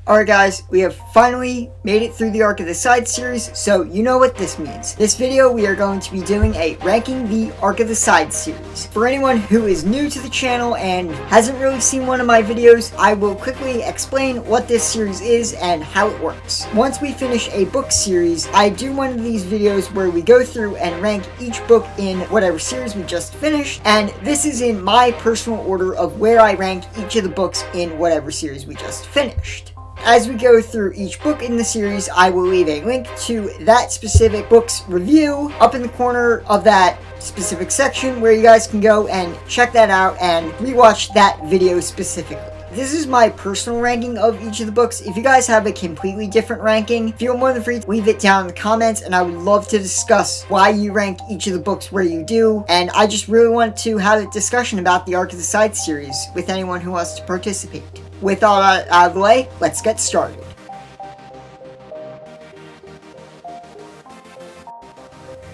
Alright guys, we have finally made it through the arc of the Scythe series, so you know what this means. This video we are going to be doing a ranking the arc of the Scythe series. For anyone who is new to the channel and hasn't really seen one of my videos, I will quickly explain what this series is and how it works. Once we finish a book series, I do one of these videos where we go through and rank each book in whatever series we just finished, and this is in my personal order of where I rank each of the books in whatever series we just finished. As we go through each book in the series, I will leave a link to that specific book's review up in the corner of that specific section where you guys can go and check that out and rewatch that video specifically. This is my personal ranking of each of the books. If you guys have a completely different ranking, feel more than free to leave it down in the comments, and I would love to discuss why you rank each of the books where you do. And I just really want to have a discussion about the Arc of the Scythe series with anyone who wants to participate. With all that out of the way, let's get started.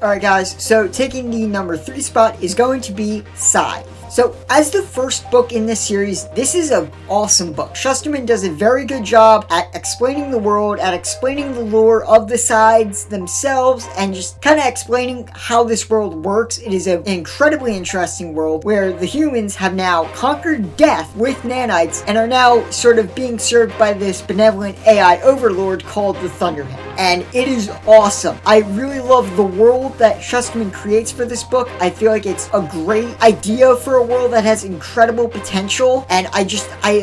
Alright guys, so taking the number 3 spot is going to be Scythe. So, as the first book in this series, this is an awesome book. Shusterman does a very good job at explaining the world, at explaining the lore of the Scythes themselves, and just kind of explaining how this world works. It is an incredibly interesting world where the humans have now conquered death with nanites and are now sort of being served by this benevolent AI overlord called the Thunderhead. And it is awesome. I really love the world that Shusterman creates for this book. I feel like it's a great idea for a world that has incredible potential, and I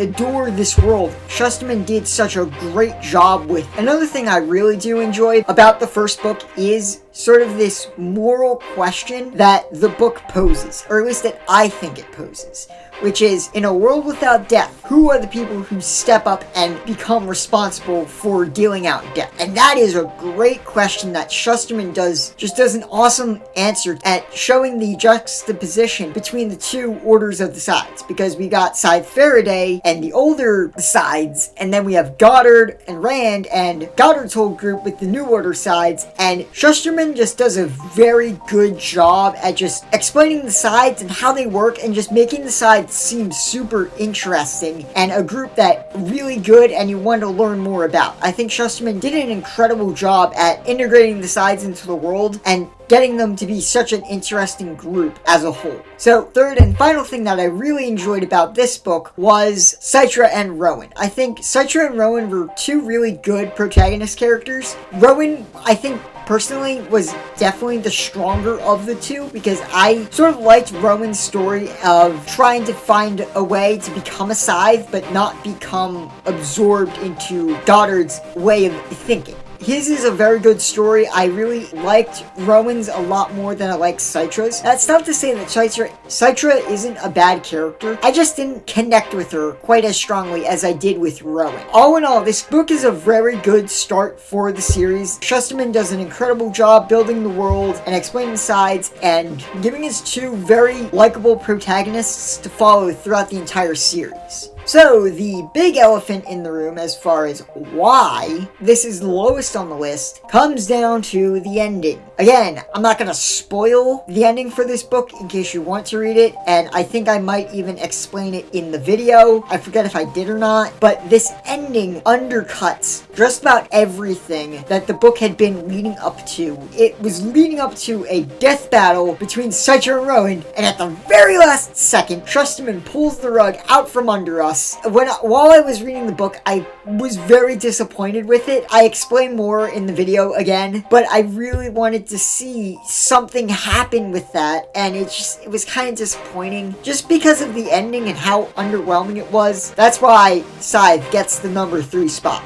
adore this world. Shusterman did such a great job with. Another thing I really do enjoy about the first book is sort of this moral question that the book poses, or at least that I think it poses, which is, in a world without death, who are the people who step up and become responsible for dealing out death? And that is a great question that Shusterman does an awesome answer at showing the juxtaposition between the two orders of the Scythes, because we got Scythe Faraday and the older Scythes, and then we have Goddard and Rand and Goddard's whole group with the New Order Scythes, and Shusterman just does a very good job at just explaining the Scythes and how they work, and just making the Scythes seem super interesting and a group that really good and you want to learn more about. I think Shusterman did an incredible job at integrating the Scythes into the world and getting them to be such an interesting group as a whole. So, third and final thing that I really enjoyed about this book was Scythe and Rowan. I think Scythe and Rowan were two really good protagonist characters. Rowan, I think, personally, was definitely the stronger of the two, because I sort of liked Rowan's story of trying to find a way to become a Scythe, but not become absorbed into Goddard's way of thinking. His is a very good story. I really liked Rowan's a lot more than I liked Scythe's. That's not to say that Scythe isn't a bad character. I just didn't connect with her quite as strongly as I did with Rowan. All in all, this book is a very good start for the series. Shusterman does an incredible job building the world and explaining the Scythes and giving us two very likable protagonists to follow throughout the entire series. So, the big elephant in the room as far as why this is the lowest on the list comes down to the ending. Again, I'm not going to spoil the ending for this book in case you want to read it, and I think I might even explain it in the video. I forget if I did or not, but this ending undercuts just about everything that the book had been leading up to. It was leading up to a death battle between Scythe and Rowan, and at the very last second, Shusterman pulls the rug out from under us. While I was reading the book, I was very disappointed with it. I explain more in the video again, but I really wanted to see something happen with that, and it was kind of disappointing just because of the ending and how underwhelming it was. That's why Scythe gets the number 3 spot.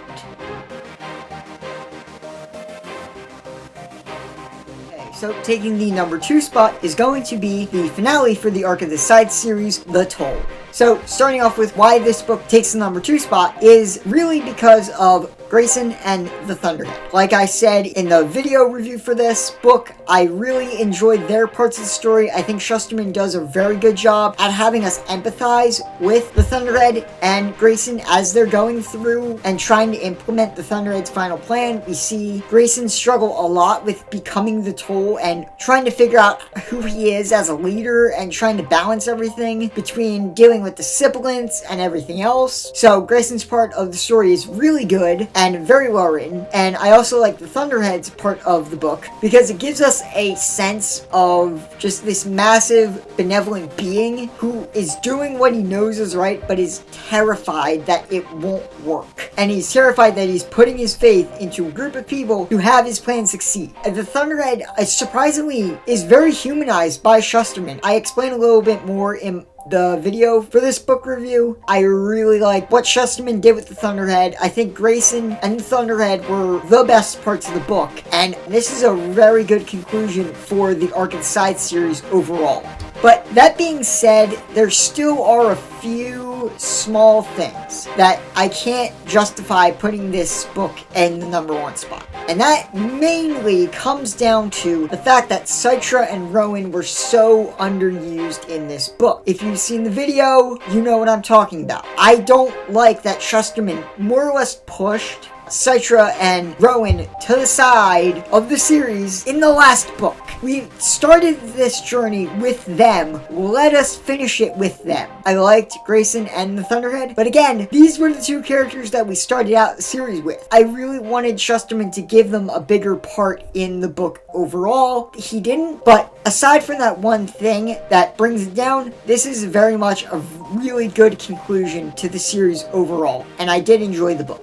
So, taking the number 2 spot is going to be the finale for the Arc of the Scythe series, The Toll. So, starting off with why this book takes the number 2 spot is really because of Grayson and the Thunderhead. Like I said in the video review for this book, I really enjoyed their parts of the story. I think Shusterman does a very good job at having us empathize with the Thunderhead and Grayson as they're going through and trying to implement the Thunderhead's final plan. We see Grayson struggle a lot with becoming the Toll and trying to figure out who he is as a leader and trying to balance everything between dealing with the sibilants and everything else. So Grayson's part of the story is really good and very well written, and I also like the Thunderhead's part of the book because it gives us a sense of just this massive benevolent being who is doing what he knows is right but is terrified that it won't work, and he's terrified that he's putting his faith into a group of people who have his plan succeed. And the Thunderhead surprisingly is very humanized by Shusterman. I explain a little bit more in the video for this book review. I really like what Shusterman did with the Thunderhead. I think Grayson and the Thunderhead were the best parts of the book, and this is a very good conclusion for the Arc of the Scythe series overall. But that being said, there still are a few small things that I can't justify putting this book in the #1 spot. And that mainly comes down to the fact that Scythe and Rowan were so underused in this book. If you've seen the video, you know what I'm talking about. I don't like that Shusterman more or less pushed Scythe and Rowan to the side of the series in the last book. We started this journey with them. Let us finish it with them. I liked Grayson and the Thunderhead, but again, these were the two characters that we started out the series with. I really wanted Shusterman to give them a bigger part in the book overall. He didn't, but aside from that one thing that brings it down, this is very much a really good conclusion to the series overall, and I did enjoy the book.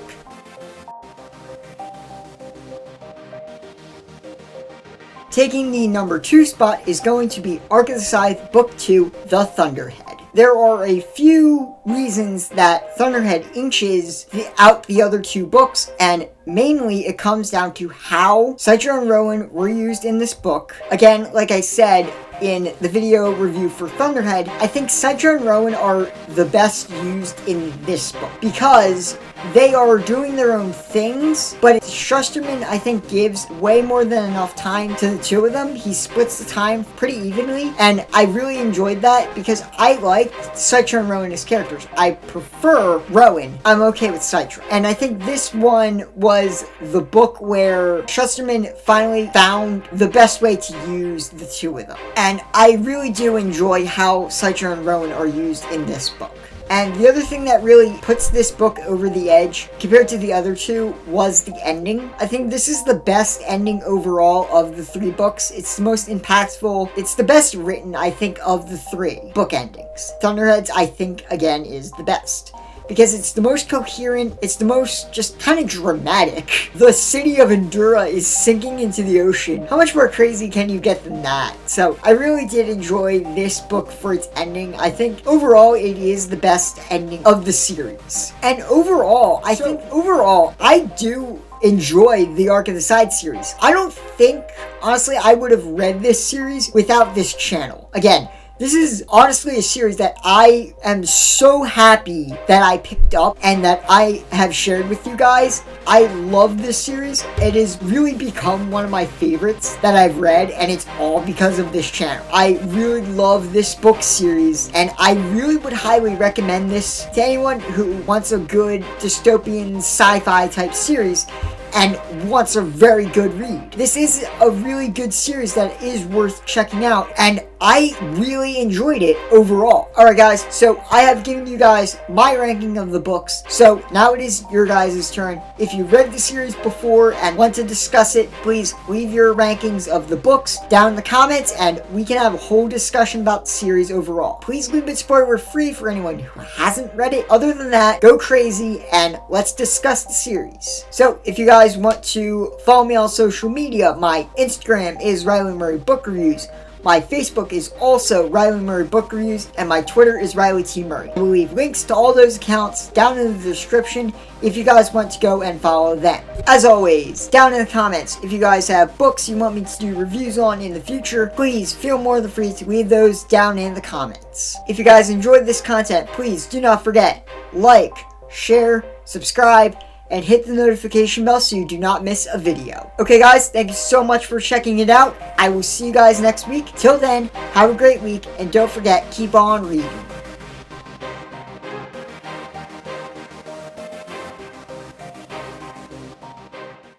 Taking the #2 spot is going to be Arc of the Scythe Book 2, The Thunderhead. There are a few reasons that Thunderhead inches out the other two books, and mainly it comes down to how Scythe and Rowan were used in this book. Again, like I said in the video review for Thunderhead, I think Scythe and Rowan are the best used in this book because they are doing their own things, but Shusterman, I think, gives way more than enough time to the two of them. He splits the time pretty evenly, and I really enjoyed that because I liked Scythe and Rowan as characters. I prefer Rowan. I'm okay with Scythe. And I think this one was the book where Shusterman finally found the best way to use the two of them. And I really do enjoy how Scythe and Rowan are used in this book. And the other thing that really puts this book over the edge compared to the other two was the ending. I think this is the best ending overall of the three books. It's the most impactful. It's the best written, I think, of the three book endings. Thunderhead's, I think, again, is the best. Because it's the most coherent, it's the most just kind of dramatic. The city of Endura is sinking into the ocean. How much more crazy can you get than that? So I really did enjoy this book for its ending. I think overall it is the best ending of the series. And overall, I think I do enjoy the Arc of the Scythe series. I don't think, honestly, I would have read this series without this channel. Again, this is honestly a series that I am so happy that I picked up and that I have shared with you guys. I love this series. It has really become one of my favorites that I've read, and it's all because of this channel. I really love this book series, and I really would highly recommend this to anyone who wants a good dystopian sci-fi type series and wants a very good read. This is a really good series that is worth checking out, and I really enjoyed it overall. Alright guys, so I have given you guys my ranking of the books, so now it is your guys' turn. If you read the series before and want to discuss it, please leave your rankings of the books down in the comments and we can have a whole discussion about the series overall. Please leave it spoiler free for anyone who hasn't read it. Other than that, go crazy and let's discuss the series. So if you guys want to follow me on social media, my Instagram is Riley Murray Book Reviews. My Facebook is also Riley Murray Book Reviews, and my Twitter is Riley T. Murray. I will leave links to all those accounts down in the description if you guys want to go and follow them. As always, down in the comments, if you guys have books you want me to do reviews on in the future, please feel more than free to leave those down in the comments. If you guys enjoyed this content, please do not forget, like, share, subscribe, and hit the notification bell so you do not miss a video. Okay guys, thank you so much for checking it out. I will see you guys next week. Till then, have a great week, and don't forget, keep on reading.